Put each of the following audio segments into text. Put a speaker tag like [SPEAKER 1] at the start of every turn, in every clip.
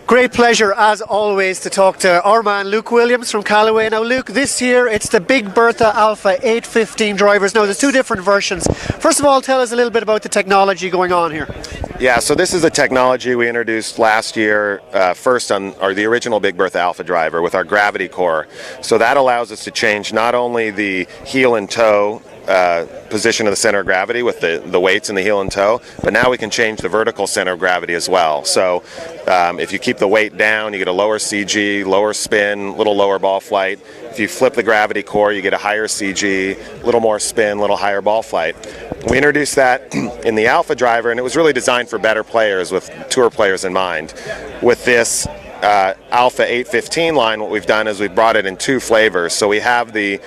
[SPEAKER 1] Great pleasure, as always, to talk to our man Luke Williams from Callaway. Now, Luke, this year it's the Big Bertha Alpha 815 drivers. Now, there's two different versions. First of all, tell us a little bit about the technology going on here.
[SPEAKER 2] Yeah, so this is a technology we introduced last year, first on the original Big Bertha Alpha driver with our gravity core. So that allows us to change not only the heel and toe position of the center of gravity with the weights in the heel and toe, but now we can change the vertical center of gravity as well. So if you keep the weight down, you get a lower CG, lower spin, little lower ball flight. If you flip the gravity core, you get a higher CG, little more spin, little higher ball flight. We introduced that in the Alpha driver, and it was really designed for better players with tour players in mind. With this Alpha 815 line, what we've done is we've brought it in two flavors. So we have the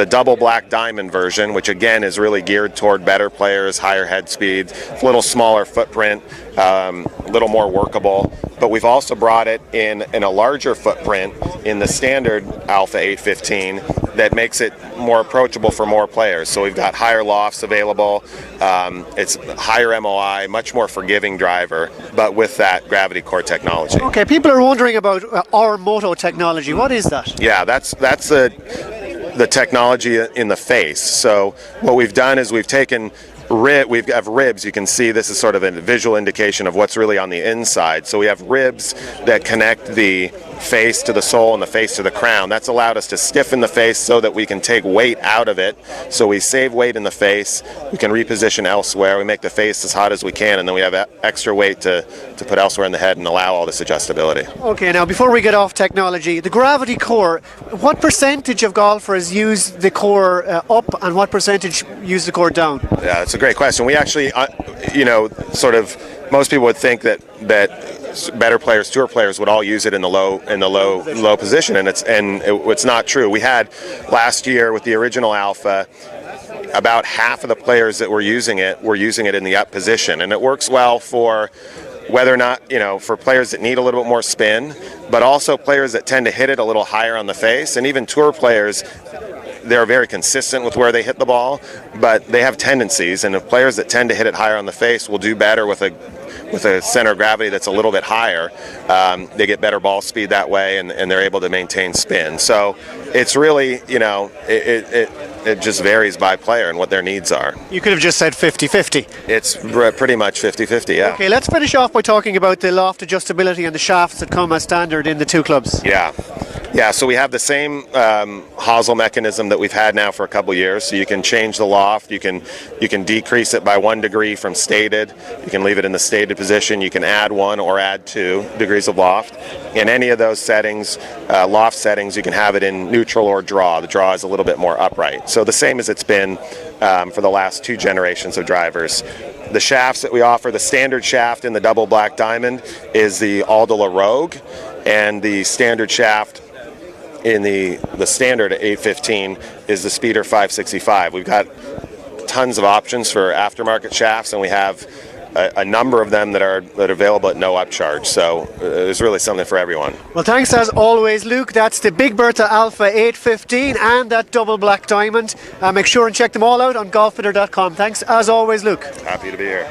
[SPEAKER 2] double black diamond version, which again is really geared toward better players, higher head speeds, a little smaller footprint, a little more workable. But we've also brought it in a larger footprint in the standard Alpha 815 that makes it more approachable for more players. So we've got higher lofts available, it's higher MOI, much more forgiving driver, but with that gravity core technology.
[SPEAKER 1] Okay, people are wondering about our Moto Technology. What is that?
[SPEAKER 2] Yeah, that's the technology in the face. So what we've done is we've taken we have ribs. You can see this is sort of a visual indication of what's really on the inside. So we have ribs that connect the face to the sole and the face to the crown. That's allowed us to stiffen the face so that we can take weight out of it. So we save weight in the face, we can reposition elsewhere, we make the face as hot as we can, and then we have extra weight to put elsewhere in the head and allow all this adjustability.
[SPEAKER 1] Okay, now before we get off technology, the gravity core, what percentage of golfers use the core up and what percentage use the core down?
[SPEAKER 2] Yeah, that's a great question. We actually, most people would think that better players, tour players, would all use it in the low position, and it's not true. We had last year with the original Alpha, about half of the players that were using it in the up position, and it works well for whether or not, for players that need a little bit more spin, but also players that tend to hit it a little higher on the face, and even tour players. They're very consistent with where they hit the ball, but they have tendencies, and if players that tend to hit it higher on the face will do better with a center of gravity that's a little bit higher. They get better ball speed that way, and they're able to maintain spin. So it's really, it just varies by player and what their needs are.
[SPEAKER 1] You could have just said 50-50.
[SPEAKER 2] It's pretty much 50-50, yeah.
[SPEAKER 1] Okay, let's finish off by talking about the loft adjustability and the shafts that come as standard in the two clubs.
[SPEAKER 2] Yeah, so we have the same hosel mechanism that we've had now for a couple years. So you can change the loft, you can decrease it by 1 degree from stated, you can leave it in the stated position, you can add 1 or add 2 degrees of loft. In any of those settings, loft settings, you can have it in neutral or draw. The draw is a little bit more upright. So the same as it's been for the last 2 generations of drivers. The shafts that we offer, the standard shaft in the double black diamond is the Aldila Rogue, and the standard shaft in the standard 815 is the Speeder 565. We've got tons of options for aftermarket shafts, and we have a number of them that are available at no upcharge. So there's really something for everyone.
[SPEAKER 1] Well, thanks as always, Luke. That's the Big Bertha Alpha 815 and that double black diamond. Make sure and check them all out on golffitter.com. Thanks as always, Luke.
[SPEAKER 2] Happy to be here.